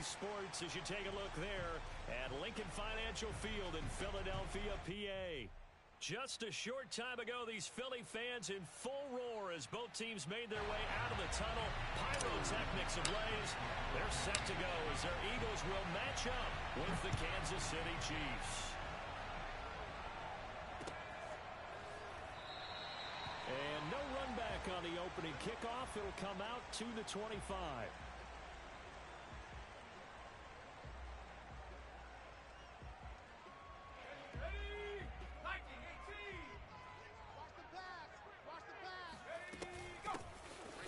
Sports as you take a look there at Lincoln Financial Field in Philadelphia, PA. Just a short time ago, these Philly fans in full roar as both teams made their way out of the tunnel. Pyrotechnics ablaze. They're set to go as their Eagles will match up with the Kansas City Chiefs. And no run back on the opening kickoff. It'll come out to the 25.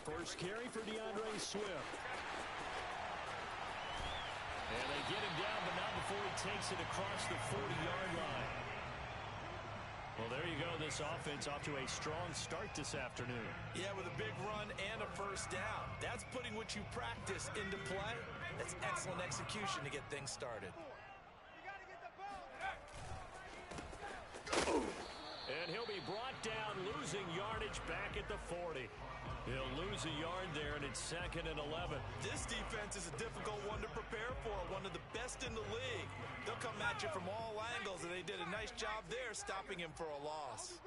First carry for DeAndre Swift. And they get him down, but not before he takes it across the 40-yard line. Well, there you go. This offense off to a strong start this afternoon. Yeah, with a big run and a first down. That's putting what you practice into play. That's excellent execution to get things started. And he'll be brought down, losing yardage back at the 40. He'll lose a yard there, and it's 2nd and 11. This defense is a difficult one to prepare for, one of the best in the league. They'll come at you from all angles, and they did a nice job there stopping him for a loss.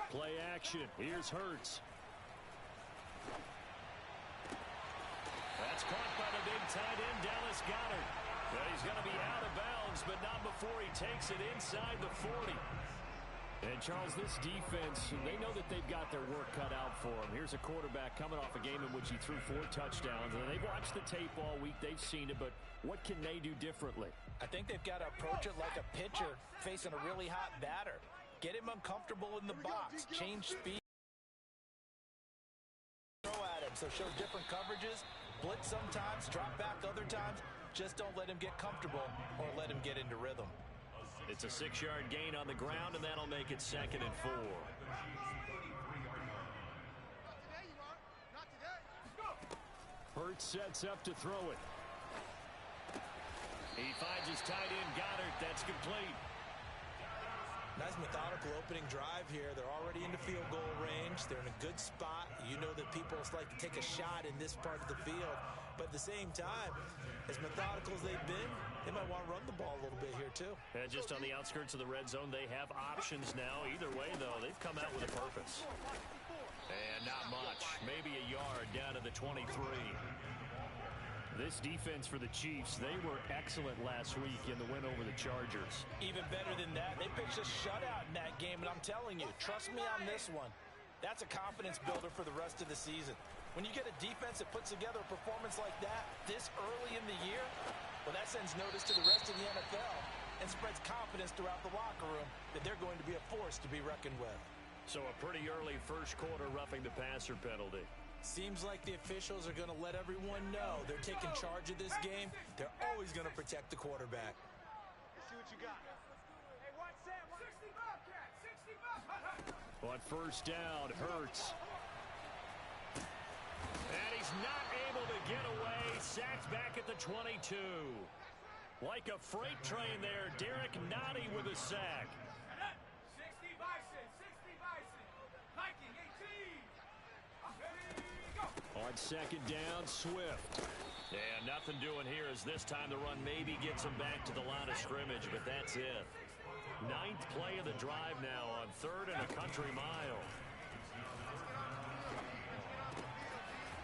Play action. Here's Hurts. That's caught by the big tight end, Dallas Goedert. Well, he's going to be out of bounds, but not before he takes it inside the 40. And, Charles, this defense, they know that they've got their work cut out for them. Here's a quarterback coming off a game in which he threw 4 touchdowns. And they've watched the tape all week. They've seen it. But what can they do differently? I think they've got to approach it like a pitcher facing a really hot batter. Get him uncomfortable in the box. Change speed. Throw at him. So show different coverages. Blitz sometimes. Drop back other times. Just don't let him get comfortable or let him get into rhythm. It's a 6-yard gain on the ground, and that'll make it 2nd and 4. Hurts sets up to throw it. He finds his tight end, Goddard. That's complete. Nice methodical opening drive here. They're already into field goal range. They're in a good spot. You know that people like to take a shot in this part of the field. But at the same time, as methodical as they've been, they might want to run the ball a little bit here too. And just on the outskirts of the red zone, they have options now. Either way, though, they've come out with a purpose. And not much. Maybe a yard down to the 23. This defense for the Chiefs, they were excellent last week in the win over the Chargers. Even better than that, they pitched a shutout in that game, and I'm telling you, trust me on this one. That's a confidence builder for the rest of the season. When you get a defense that puts together a performance like that this early in the year, well, that sends notice to the rest of the NFL and spreads confidence throughout the locker room that they're going to be a force to be reckoned with. So a pretty early first quarter roughing the passer penalty. Seems like the officials are going to let everyone know they're taking charge of this game. They're always going to protect the quarterback. Let's see what you got. Hey, watch Sam. 60 Bobcat. 60 Bobcat. On first down, Hurts. And he's not able to get away. Sacked back at the 22. Like a freight train there, Derek Nottie with a sack. 60 Bison. 60 Bison. Hiking 18. On second down, Swift. And nothing doing here as this time the run maybe gets him back to the line of scrimmage, but that's it. 9th play of the drive now on 3rd and a country mile.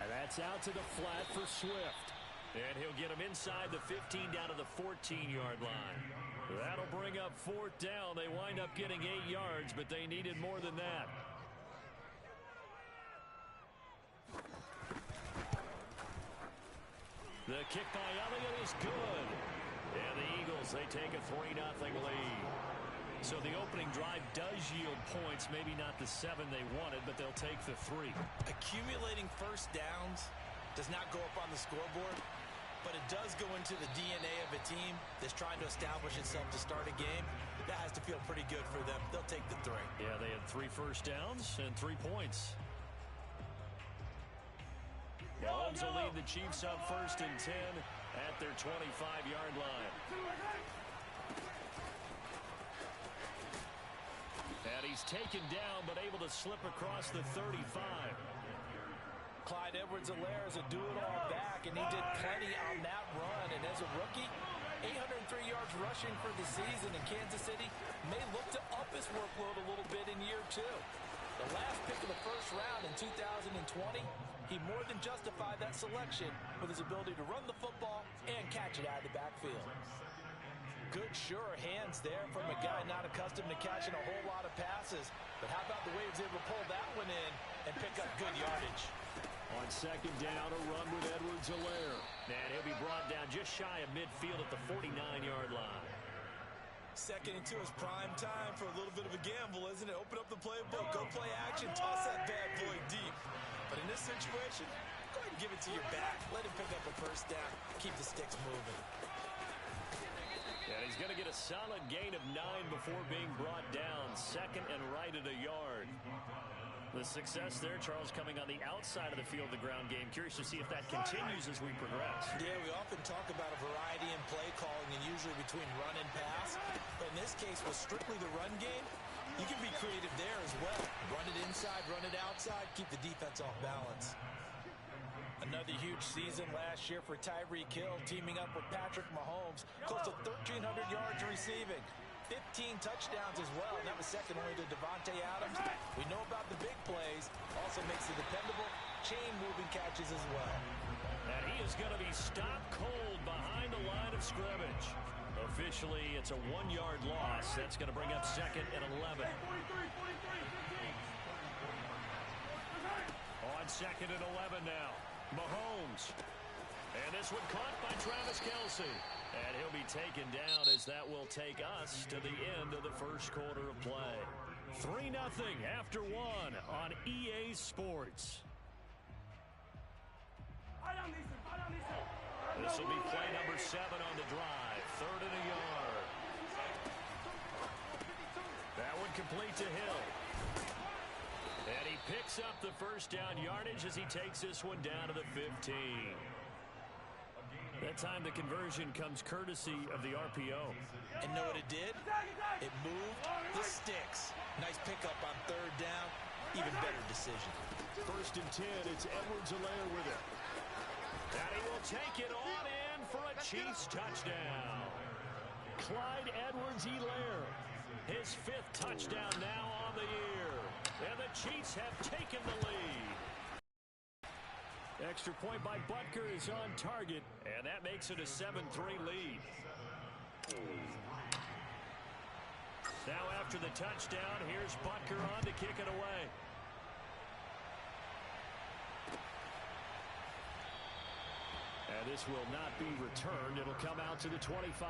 And that's out to the flat for Swift. And he'll get him inside the 15 down to the 14-yard line. That'll bring up 4th down. They wind up getting 8 yards, but they needed more than that. The kick by Elliott is good. And the Eagles, they take a 3-0 lead. So the opening drive does yield points, maybe not the 7 they wanted, but they'll take the 3. Accumulating first downs does not go up on the scoreboard, but it does go into the DNA of a team that's trying to establish itself to start a game. That has to feel pretty good for them. They'll take the 3. Yeah, they had 3 first downs and 3 points. Mahomes will lead the Chiefs up 1st and 10 at their 25-yard line. And he's taken down but able to slip across the 35. Clyde Edwards-Helaire is a do-it-all back, and he did plenty on that run. And as a rookie, 803 yards rushing for the season, in Kansas City may look to up his workload a little bit in year 2. The last pick of the first round in 2020, he more than justified that selection with his ability to run the football and catch it out of the backfield. Good, sure hands there from a guy not accustomed to catching a whole lot of passes. But how about the way he was able to pull that one in and pick up good yardage? On second down, a run with Edwards-Helaire. And he'll be brought down just shy of midfield at the 49-yard line. Second and 2 is prime time for a little bit of a gamble, isn't it? Open up the playbook, go play action, toss that bad boy deep. But in this situation, go ahead and give it to your back. Let him pick up a first down. Keep the sticks moving. And he's going to get a solid gain of 9 before being brought down. Second and right at a yard. The success there, Charles, coming on the outside of the field, the ground game. Curious to see if that continues as we progress. Yeah, we often talk about a variety in play calling and usually between run and pass. But in this case, with strictly the run game, you can be creative there as well. Run it inside, run it outside, keep the defense off balance. Another huge season last year for Tyreek Hill, teaming up with Patrick Mahomes. Close to 1,300 yards receiving. 15 touchdowns as well, and that was second only to Devontae Adams. We know about the big plays. Also makes the dependable chain-moving catches as well. And he is going to be stopped cold behind the line of scrimmage. Officially, it's a 1-yard loss. That's going to bring up second and 11. On second and 11 now. Mahomes. And this one caught by Travis Kelce. And he'll be taken down as that will take us to the end of the first quarter of play. 3-0 after 1 on EA Sports. This will be play number 7 on the drive. Third and a yard. That one complete to Hill. And he picks up the first down yardage as he takes this one down to the 15. That time the conversion comes courtesy of the RPO. And know what it did? It moved the sticks. Nice pickup on third down. Even better decision. First and 10, it's Edwards-Helaire with it. And he will take it on in for a Chiefs touchdown. Clyde Edwards-Helaire. His 5th touchdown now on the year. And the Chiefs have taken the lead. Extra point by Butker is on target, and that makes it a 7-3 lead. Now after the touchdown, here's Butker on to kick it away. And this will not be returned. It'll come out to the 25.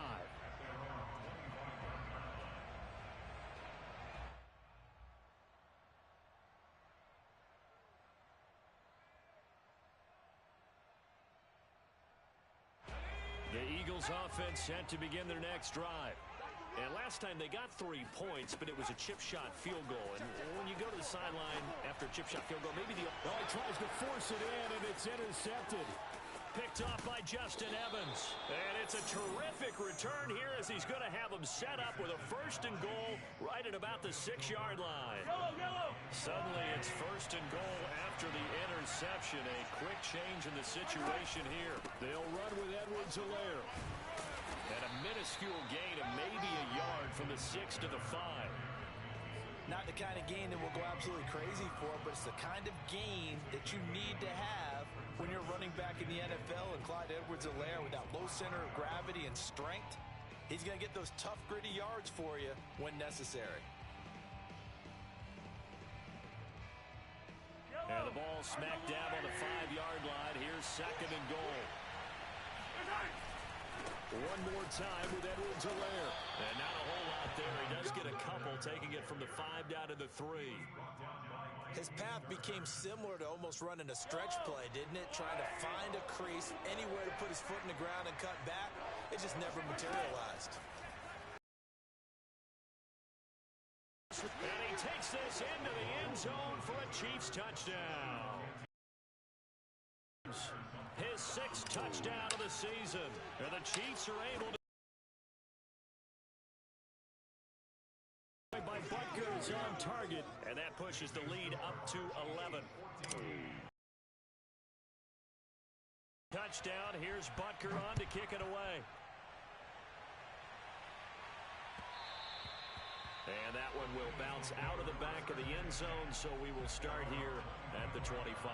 Offense set to begin their next drive. And last time they got 3 points, but it was a chip shot field goal. And when you go to the sideline after a chip shot field goal, maybe he tries to force it in, and it's intercepted. Picked off by Justin Evans. And it's a terrific return here as he's going to have them set up with a first and goal right at about the 6-yard line. Suddenly it's first and goal after the interception. A quick change in the situation here. They'll run with Edwards-Helaire. And a minuscule gain of maybe a yard from the 6 to the 5. Not the kind of gain that will go absolutely crazy for, but it's the kind of gain that you need to have when you're running back in the NFL. And Clyde Edwards-Helaire, with that low center of gravity and strength, he's going to get those tough, gritty yards for you when necessary. And the ball smack dab on the 5-yard line. Here's second and goal. One more time with Edwards-Helaire. And not a whole lot there. He does get a couple, taking it from the 5 down to the 3. His path became similar to almost running a stretch play, didn't it? Trying to find a crease, anywhere to put his foot in the ground and cut back. It just never materialized. And he takes this into the end zone for a Chiefs touchdown. His 6th touchdown of the season. And the Chiefs are able to by Butker is on target, and that pushes the lead up to 11. touchdown. Here's Butker on to kick it away. And that one will bounce out of the back of the end zone, so we will start here at the 25.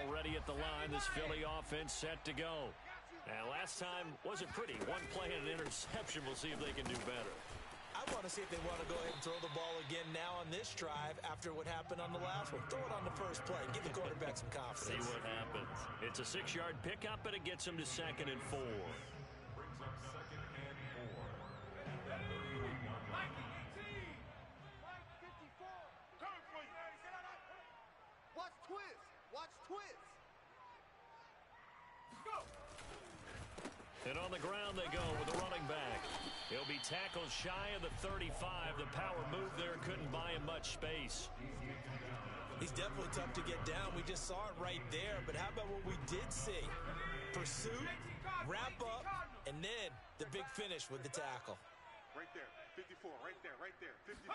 Already at the line, this Philly offense set to go. And last time wasn't pretty. One play and an interception. We'll see if they can do better. I want to see if they want to go ahead and throw the ball again now on this drive after what happened on the last one. Throw it on the first play. Give the quarterback some confidence. See what happens. It's a 6-yard pickup, and it gets him to 2nd and 4. Brings up 2nd and 4. Mikey 18. Mike 54. Coming for you. Watch twist. Watch twist. Go. And on the ground they go with the running back. He'll be tackled shy of the 35. The power move there couldn't buy him much space. He's definitely tough to get down. We just saw it right there. But how about what we did see? Pursuit, wrap up, and then the big finish with the tackle. Right there. 54. Right there. Right there. 54.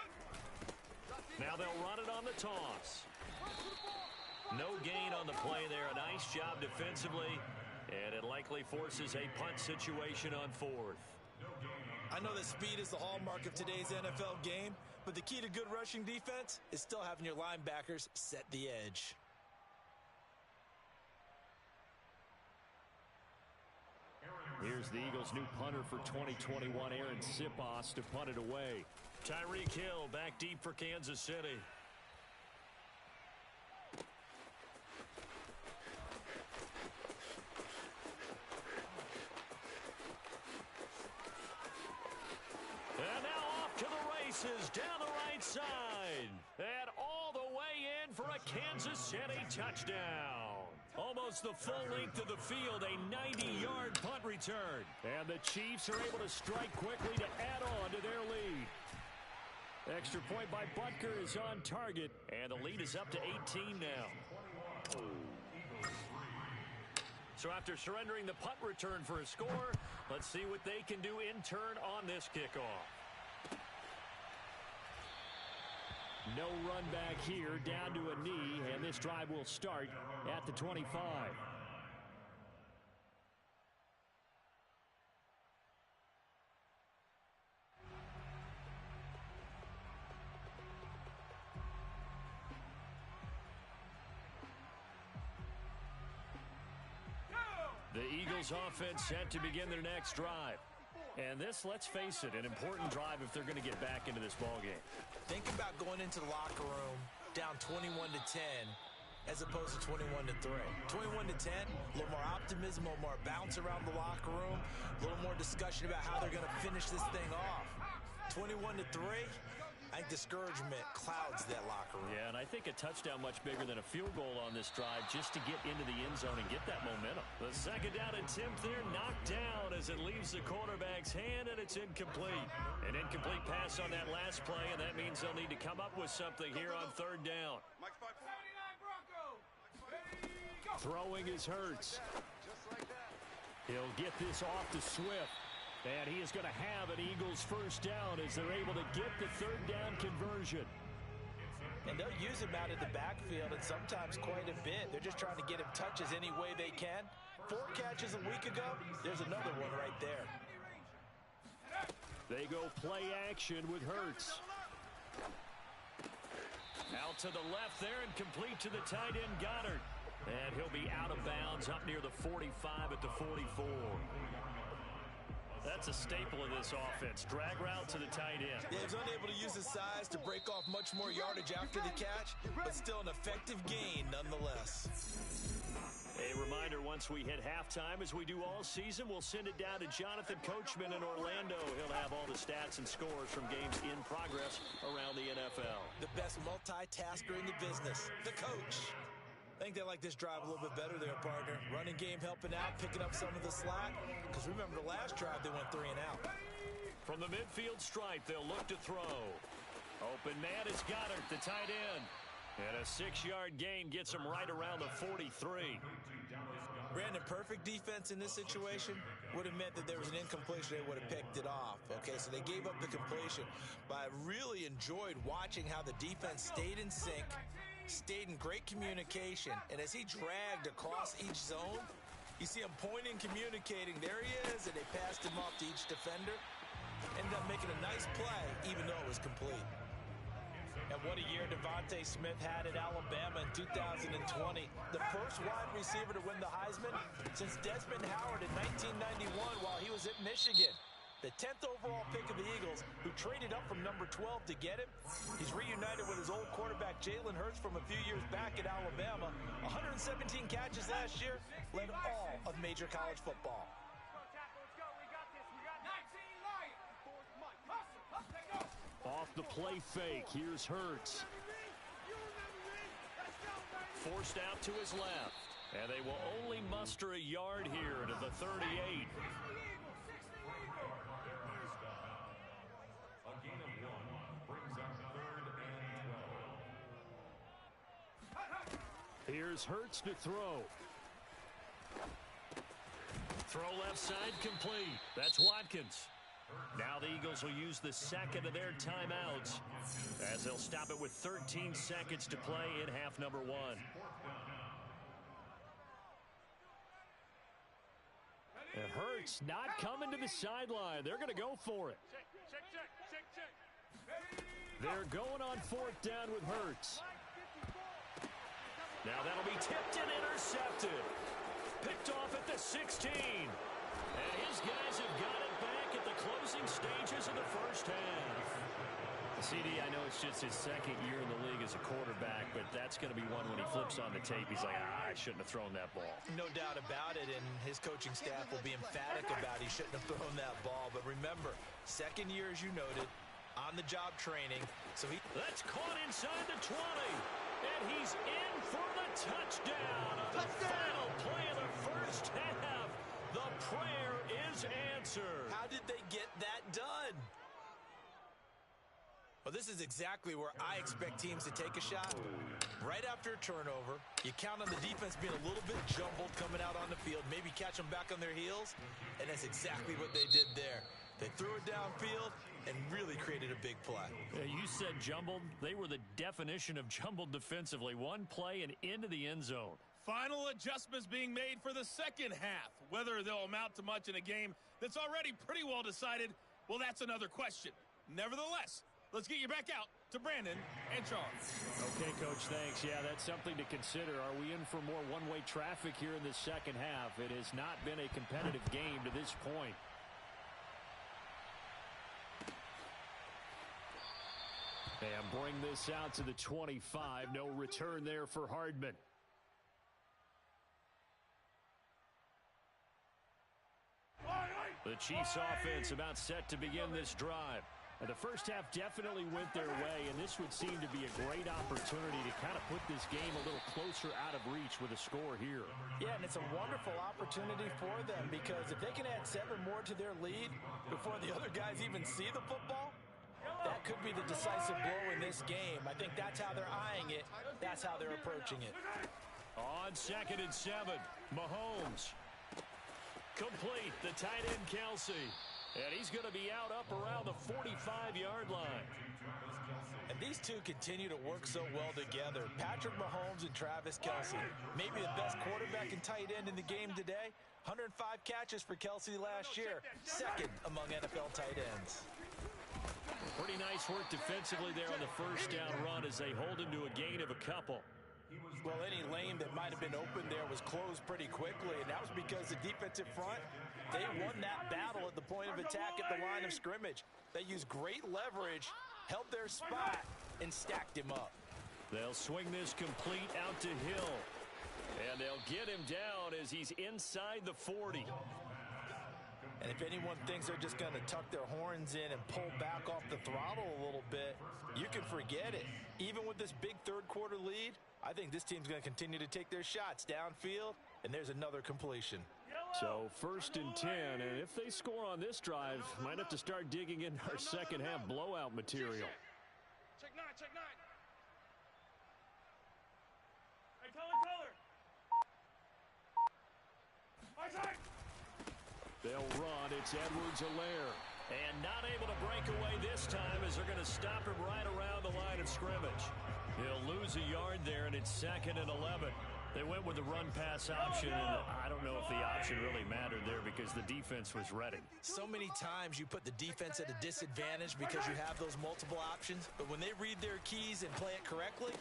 Now they'll run it on the toss. No gain on the play there. A nice job defensively. And it likely forces a punt situation on 4th. I know that speed is the hallmark of today's NFL game, but the key to good rushing defense is still having your linebackers set the edge. Here's the Eagles' new punter for 2021, Aaron Sipos, to punt it away. Tyreek Hill back deep for Kansas City. And now off to the races down the right side. And all the way in for a Kansas City touchdown. Almost the full length of the field, a 90-yard punt return. And the Chiefs are able to strike quickly to add on to their lead. Extra point by Butker is on target, and the lead is up to 18 now. So after surrendering the punt return for a score, let's see what they can do in turn on this kickoff. No run back here, down to a knee, and this drive will start at the 25. The Eagles offense set to begin their next drive. And this, let's face it, an important drive if they're going to get back into this ballgame. Think about going into the locker room down 21-10 as opposed to 21-3. 21-10, a little more optimism, a little more bounce around the locker room, a little more discussion about how they're going to finish this thing off. 21-3, I think discouragement clouds that locker room. Yeah, and I think a touchdown much bigger than a field goal on this drive just to get into the end zone and get that momentum. The second down attempt there knocked down as it leaves the quarterback's hand, and it's incomplete. An incomplete pass on that last play, and that means they'll need to come up with something here on 3rd down. Throwing is Hurts. He'll get this off to Swift. And he is going to have an Eagles first down as they're able to get the 3rd down conversion. And they'll use him out of the backfield, and sometimes quite a bit. They're just trying to get him touches any way they can. 4 catches a week ago, there's another one right there. They go play action with Hurts. Out to the left there and complete to the tight end Goddard. And he'll be out of bounds up near the 45 at the 44. That's a staple of this offense. Drag route to the tight end. Yeah, he's unable to use his size to break off much more yardage after the catch, but still an effective gain nonetheless. A reminder, once we hit halftime, as we do all season, we'll send it down to Jonathan Coachman in Orlando. He'll have all the stats and scores from games in progress around the NFL. The best multitasker in the business, the coach. I think they like this drive a little bit better there, partner. Running game helping out, picking up some of the slack. Because remember, the last drive, they went 3 and out. From the midfield stripe, they'll look to throw. Open man is Goddard, the tight end. And a 6-yard gain gets him right around the 43. Brandon, perfect defense in this situation would have meant that there was an incompletion. They would have picked it off. Okay, so they gave up the completion. But I really enjoyed watching how the defense stayed in sync, stayed in great communication. And as he dragged across each zone, you see him pointing, communicating. There he is, and they passed him off to each defender. Ended up making a nice play, even though it was complete. And what a year Devontae Smith had at Alabama in 2020. The first wide receiver to win the Heisman since Desmond Howard in 1991 while he was at Michigan. The 10th overall pick of the Eagles, who traded up from number 12 to get him. He's reunited with his old quarterback Jalen Hurts from a few years back at Alabama. 117 catches last year, led all of major college football. Off the play fake, here's Hurts. Forced out to his left. And they will only muster a yard here to the 38. A gain of 1 brings up 3rd and 12. Here's Hurts to throw. Throw left side complete. That's Watkins. Now the Eagles will use the second of their timeouts as they'll stop it with 13 seconds to play in half number 1. And Hurts not coming to the sideline. They're going to go for it. They're going on 4th down with Hurts. Now that'll be tipped and intercepted. Picked off at the 16. And his guys have got it back at the closing stages of the first half. CD, I know it's just his second year in the league as a quarterback, but that's going to be one when he flips on the tape. He's like, I shouldn't have thrown that ball. No doubt about it, and his coaching staff will be emphatic about he shouldn't have thrown that ball. But remember, second year, as you noted, on-the-job training. So that's caught inside the 20, and he's in for the touchdown on the final play of the first half. The prayer is answered. How did they get that done? Well, this is exactly where I expect teams to take a shot. Right after a turnover, you count on the defense being a little bit jumbled coming out on the field, maybe catch them back on their heels, and that's exactly what they did there. They threw it downfield and really created a big play. Yeah, you said jumbled. They were the definition of jumbled defensively. One play and into the end zone. Final adjustments being made for the second half. Whether they'll amount to much in a game that's already pretty well decided, well, that's another question. Nevertheless, let's get you back out to Brandon and Charles. Okay, Coach, thanks. Yeah, that's something to consider. Are we in for more one-way traffic here in the second half? It has not been a competitive game to this point. And bring this out to the 25. No return there for Hardman. The Chiefs offense about set to begin this drive. And the first half definitely went their way, and this would seem to be a great opportunity to kind of put this game a little closer out of reach with a score here. Yeah, and it's a wonderful opportunity for them because if they can add 7 more to their lead before the other guys even see the football, that could be the decisive blow in this game. I think that's how they're eyeing it. That's how they're approaching it. On 2nd and 7, Mahomes. Complete, the tight end Kelsey. And he's going to be out up around the 45-yard line. And these two continue to work so well together. Patrick Mahomes and Travis Kelsey. Maybe the best quarterback and tight end in the game today. 105 catches for Kelsey last year. Second among NFL tight ends. Pretty nice work defensively there on the first down run as they hold him to a gain of a couple. Well, any lane that might have been open there was closed pretty quickly, and that was because the defensive front, they won that battle at the point of attack at the line of scrimmage. They used great leverage, held their spot, and stacked him up. They'll swing this complete out to Hill, and they'll get him down as he's inside the 40. And if anyone thinks they're just going to tuck their horns in and pull back off the throttle a little bit, you can forget it. Even with this big third-quarter lead, I think this team's going to continue to take their shots downfield, and there's another completion. So 1st and 10, and if they score on this drive, might have to start digging into our second half blowout material. Check 9, check 9. Hey, color. It's Edwards-Helaire. And not able to break away this time as they're going to stop him right around the line of scrimmage. He'll lose a yard there, and it's 2nd and 11. They went with the run-pass option, and I don't know if the option really mattered there because the defense was ready. So many times you put the defense at a disadvantage because you have those multiple options, but when they read their keys and play it correctly,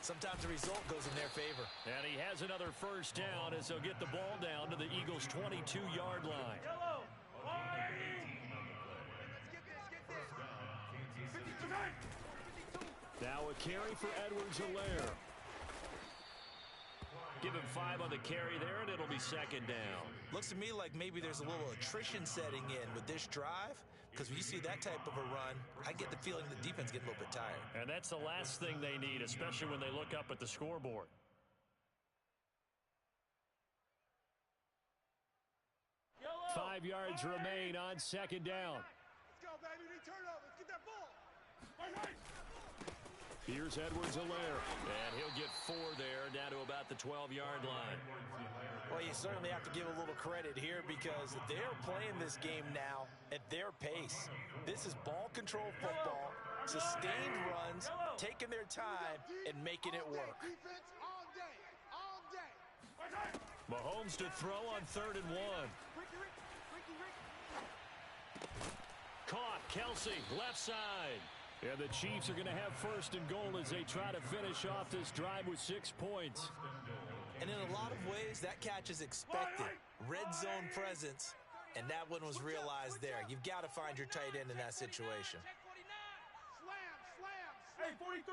sometimes the result goes in their favor. And he has another first down as they'll get the ball down to the Eagles' 22-yard line. Now a carry for Edwards-Helaire. Give him 5 on the carry there, and it'll be 2nd down. Looks to me like maybe there's a little attrition setting in with this drive, because when you see that type of a run, I get the feeling the defense getting a little bit tired. And that's the last thing they need, especially when they look up at the scoreboard. Yellow. 5 yards remain on 2nd down. Let's go, baby. We need turnover. Let's get that ball. Here's Edwards-Helaire, and he'll get 4 there, down to about the 12-yard line. Well, you certainly have to give a little credit here because they're playing this game now at their pace. This is ball control football, sustained runs, taking their time, and making it work. Defense all day. All day. Mahomes to throw on 3rd and 1. Caught, Kelsey, left side. And the Chiefs are going to have 1st and goal as they try to finish off this drive with 6 points. And in a lot of ways, that catch is expected. Red zone presence, and that one was realized there. You've got to find your tight end in that situation. Slam. Hey, 43,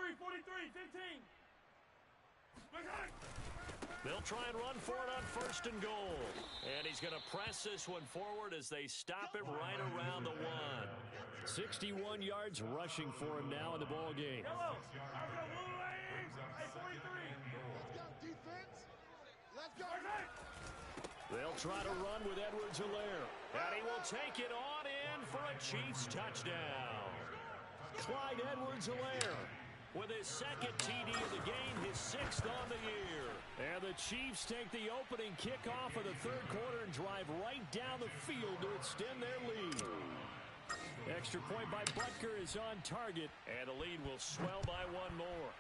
15. They'll try and run for it on 1st and goal. And he's going to press this one forward as they stop him right around the 1. 61 yards rushing for him now in the ball game. Hey, 43. Let's go, defense. Let's go. They'll try to run with Edwards-Helaire. And he will take it on in for a Chiefs touchdown. Clyde Edwards-Helaire with his 2nd TD of the game, his 6th on the year. And the Chiefs take the opening kickoff of the 3rd quarter and drive right down the field to extend their lead. Extra point by Butker is on target, and the lead will swell by 1 more.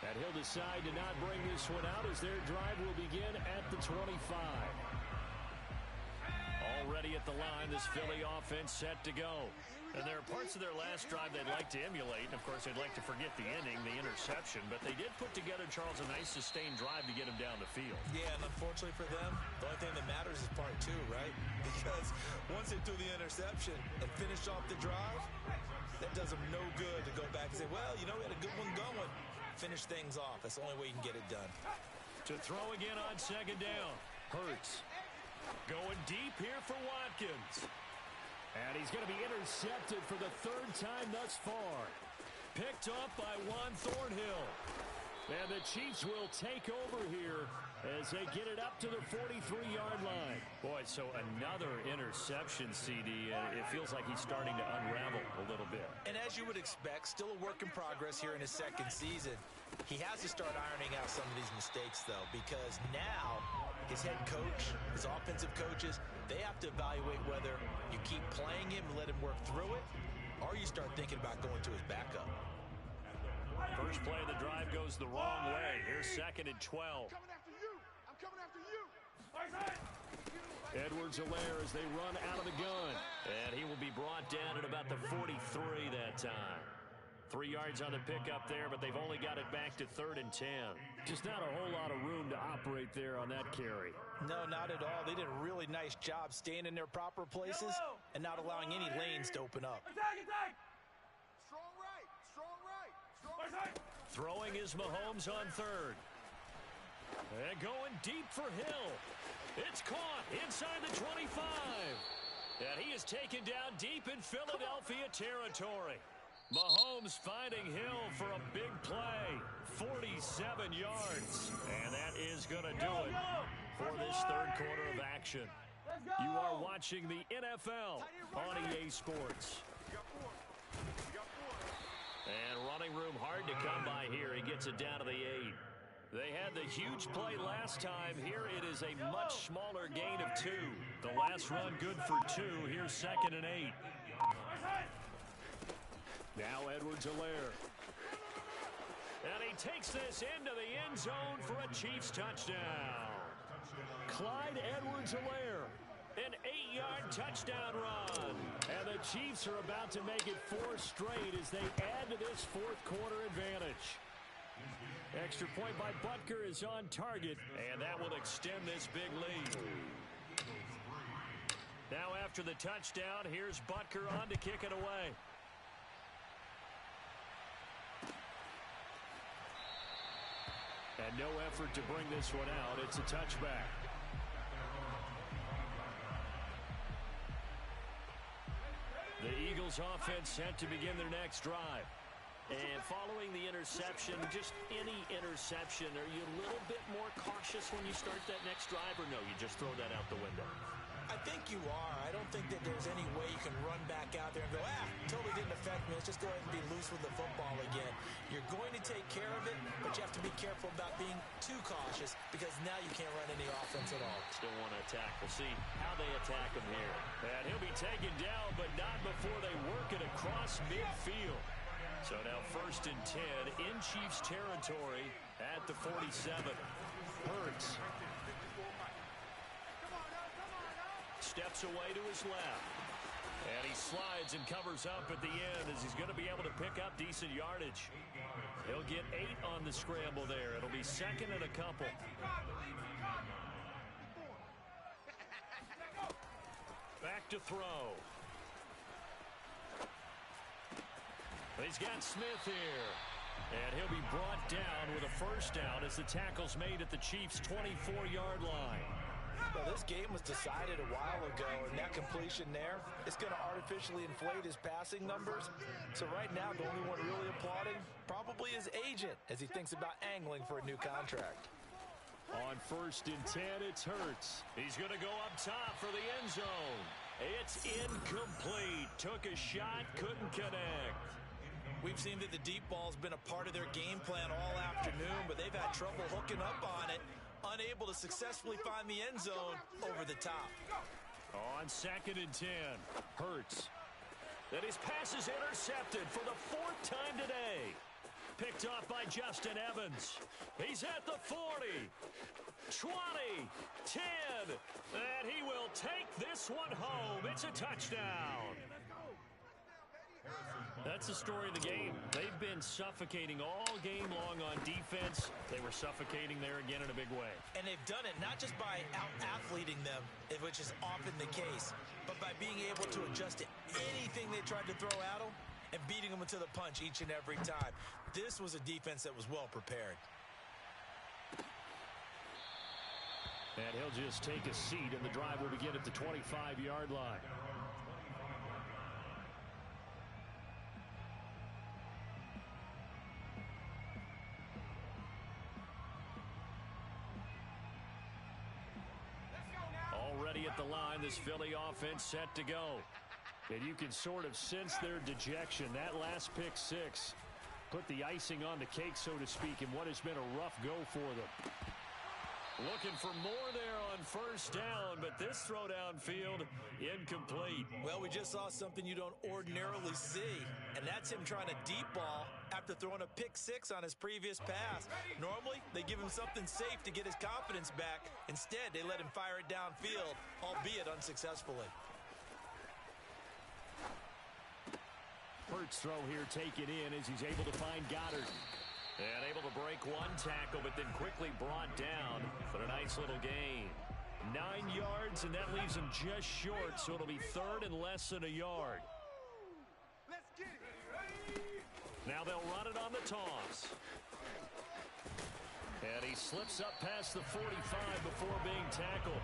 And he'll decide to not bring this one out as their drive will begin at the 25. Already at the line, this Philly offense set to go. And there are parts of their last drive they'd like to emulate. And, of course, they'd like to forget the ending, the interception. But they did put together, Charles, a nice sustained drive to get him down the field. Yeah, and unfortunately for them, the only thing that matters is part 2, right? Because once they threw the interception and finished off the drive, that does them no good to go back and say, well, you know, we had a good one going. Finish things off. That's the only way you can get it done. To throw again on 2nd down. Hurts. Going deep here for Watkins. And he's going to be intercepted for the 3rd time thus far. Picked up by Juan Thornhill. And the Chiefs will take over here as they get it up to the 43-yard line. Boy, so another interception, CD. It feels like he's starting to unravel a little bit. And as you would expect, still a work in progress here in his 2nd season. He has to start ironing out some of these mistakes, though, because now his head coach, his offensive coaches, they have to evaluate whether you keep playing him and let him work through it, or you start thinking about going to his backup. First play of the drive goes the wrong way. Here's 2nd and 12. Coming after you. I'm coming after you. Edwards-Helaire as they run out of the gun. And he will be brought down at about the 43 that time. 3 yards on the pickup there, but they've only got it back to 3rd and 10. Just not a whole lot of room to operate there on that carry. No, not at all. They did a really nice job staying in their proper places and not allowing any lanes to open up. Attack. Strong right. Strong right. Strong right. Throwing is Mahomes on 3rd. And going deep for Hill. It's caught inside the 25. And he is taken down deep in Philadelphia territory. Mahomes finding Hill for a big play. 47 yards. And that is going to do it for this 3rd quarter of action. You are watching the NFL on EA Sports. And running room hard to come by here. He gets it down to the 8. They had the huge play last time. Here it is a much smaller gain of 2. The last run good for 2. Here's 2nd and 8. Now Edwards-Helaire. And he takes this into the end zone for a Chiefs touchdown. Clyde Edwards-Helaire. An 8-yard touchdown run. And the Chiefs are about to make it 4 straight as they add to this fourth quarter advantage. Extra point by Butker is on target, and that will extend this big lead. Now after the touchdown, here's Butker on to kick it away. And no effort to bring this one out. It's a touchback. The Eagles offense set to begin their next drive. And following the interception, just any interception, are you a little bit more cautious when you start that next drive, or no, you just throw that out the window? I think you are. I don't think that there's any way you can run back out there and go, totally didn't affect me. Let's just go ahead and be loose with the football again. You're going to take care of it, but you have to be careful about being too cautious because now you can't run any offense at all. Still want to attack. We'll see how they attack him here. And he'll be taken down, but not before they work it across midfield. So now 1st and 10 in Chiefs territory at the 47. Hurts. Steps away to his left. And he slides and covers up at the end as he's going to be able to pick up decent yardage. He'll get 8 on the scramble there. It'll be 2nd and a couple. Back to throw. He's got Smith here. And he'll be brought down with a first down as the tackle's made at the Chiefs' 24-yard line. Well, this game was decided a while ago, and that completion there is going to artificially inflate his passing numbers. So right now, the only one really applauding probably his agent as he thinks about angling for a new contract. On 1st and 10, it's Hurts. He's going to go up top for the end zone. It's incomplete. Took a shot, couldn't connect. We've seen that the deep ball's been a part of their game plan all afternoon, but they've had trouble hooking up on it, unable to successfully find the end zone over the top. On 2nd and 10, Hurts. And his pass is intercepted for the 4th time today. Picked off by Justin Evans. He's at the 40, 20, 10, and he will take this one home. It's a touchdown. That's the story of the game. They've been suffocating all game long on defense. They were suffocating there again in a big way. And they've done it not just by out-athleting them, which is often the case, but by being able to adjust to anything they tried to throw at them and beating them into the punch each and every time. This was a defense that was well prepared. And he'll just take a seat, and the drive will begin at the 25-yard line. Already at the line, this Philly offense set to go. And you can sort of sense their dejection. That last pick 6 put the icing on the cake, so to speak, in what has been a rough go for them. Looking for more there on 1st down, but this throw downfield incomplete. Well, we just saw something you don't ordinarily see, and that's him trying to deep ball after throwing a pick 6 on his previous pass. Normally, they give him something safe to get his confidence back. Instead, they let him fire it downfield, albeit unsuccessfully. Hurts throw here taken in as he's able to find Goddard. And able to break one tackle, but then quickly brought down for a nice little gain. 9 yards, and that leaves him just short, so it'll be 3rd and less than a yard. Let's get it. Now they'll run it on the toss. And he slips up past the 45 before being tackled.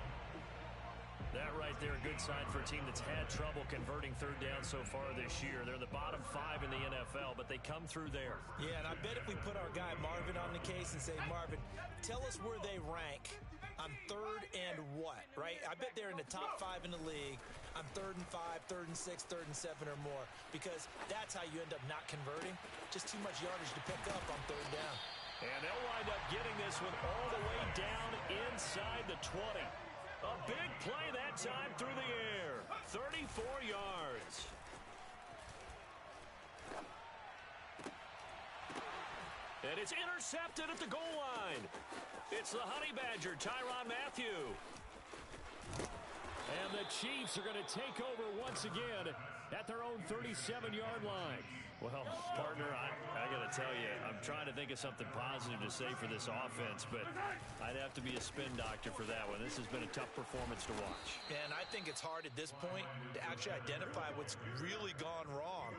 That right there, a good sign for a team that's had trouble converting 3rd down so far this year. They're the bottom 5 in the NFL, but they come through there. Yeah, and I bet if we put our guy Marvin on the case and say, Marvin, tell us where they rank on 3rd and what, right? I bet they're in the top 5 in the league on 3rd and 5, 3rd and 6, 3rd and 7 or more, because that's how you end up not converting. Just too much yardage to pick up on 3rd down. And they'll wind up getting this one all the way down inside the 20. A big play that time through the air. 34 yards. And it's intercepted at the goal line. It's the Honey Badger, Tyrann Mathieu. And the Chiefs are going to take over once again at their own 37-yard line. Well, partner, I got to tell you, I'm trying to think of something positive to say for this offense, but I'd have to be a spin doctor for that one. This has been a tough performance to watch. And I think it's hard at this point to actually identify what's really gone wrong.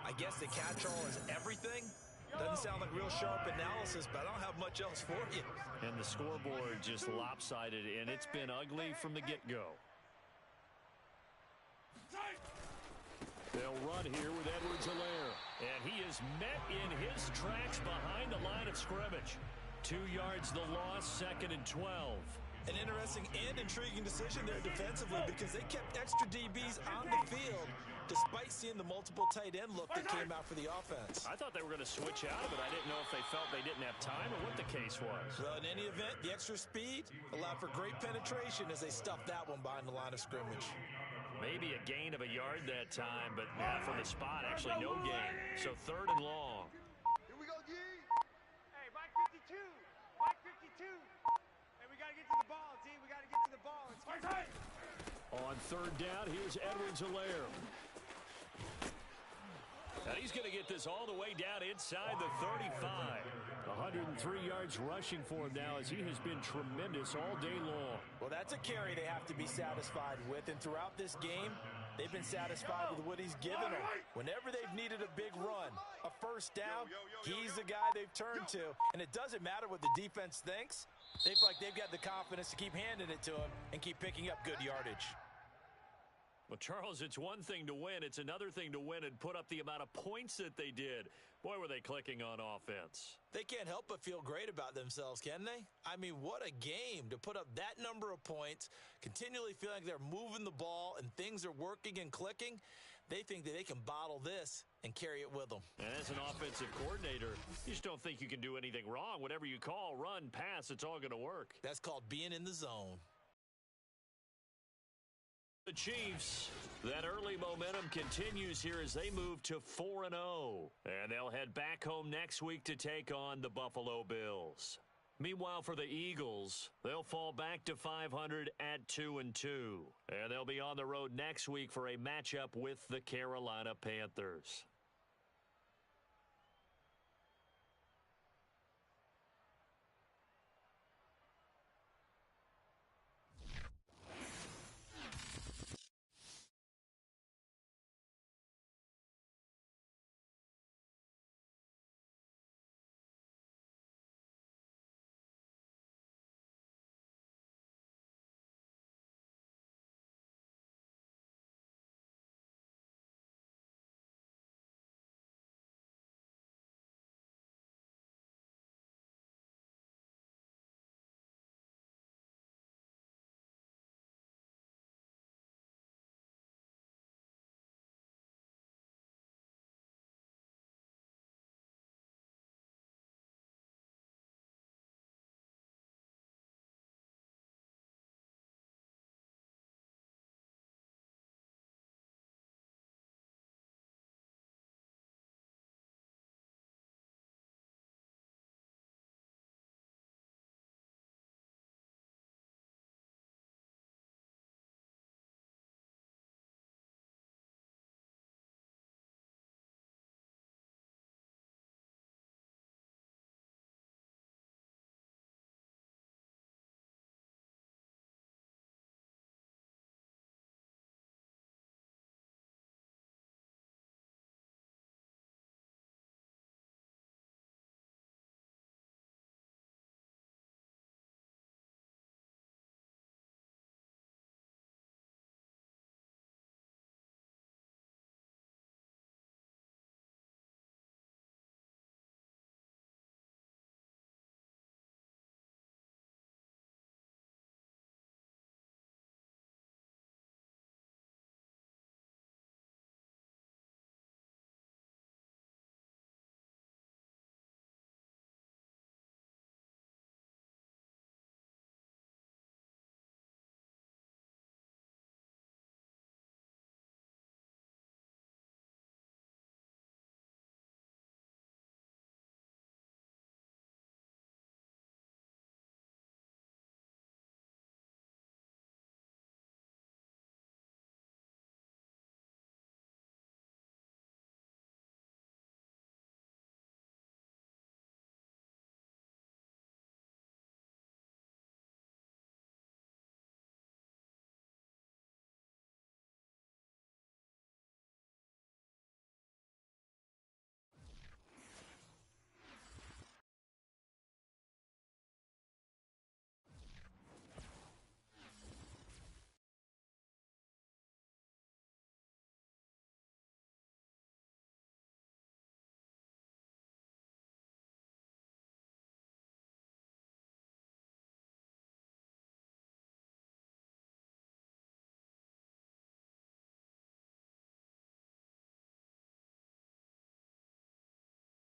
I guess the catch-all is everything. Doesn't sound like real sharp analysis, but I don't have much else for you. And the scoreboard just lopsided, and it's been ugly from the get-go. They'll run here with Edwards-Helaire. And he is met in his tracks behind the line of scrimmage. 2 yards the loss, 2nd and 12. An interesting and intriguing decision there defensively because they kept extra DBs on the field despite seeing the multiple tight end look that came out for the offense. I thought they were going to switch out of it. I didn't know if they felt they didn't have time or what the case was. Well, in any event, the extra speed allowed for great penetration as they stuffed that one behind the line of scrimmage. Maybe a gain of a yard that time, but from the spot, actually no gain. So 3rd and long. Here we go, G. Hey, Mike 52. Mike 52. Hey, we got to get to the ball, D. We got to get to the ball. It's tight. On 3rd down, here's Edwards-Helaire. And he's going to get this all the way down inside the 35. 103 yards rushing for him now as he has been tremendous all day long. Well, that's a carry they have to be satisfied with. And throughout this game, they've been satisfied with what he's given them. Whenever they've needed a big run, a first down, he's the guy they've turned to. And it doesn't matter what the defense thinks. They feel like they've got the confidence to keep handing it to him and keep picking up good yardage. Well, Charles, it's one thing to win. It's another thing to win and put up the amount of points that they did. Boy, were they clicking on offense. They can't help but feel great about themselves, can they? I mean, what a game to put up that number of points, continually feeling like they're moving the ball and things are working and clicking. They think that they can bottle this and carry it with them. And as an offensive coordinator, you just don't think you can do anything wrong. Whatever you call, run, pass, it's all going to work. That's called being in the zone. The Chiefs, that early momentum continues here as they move to 4-0. And they'll head back home next week to take on the Buffalo Bills. Meanwhile, for the Eagles, they'll fall back to 500 at 2-2. And they'll be on the road next week for a matchup with the Carolina Panthers.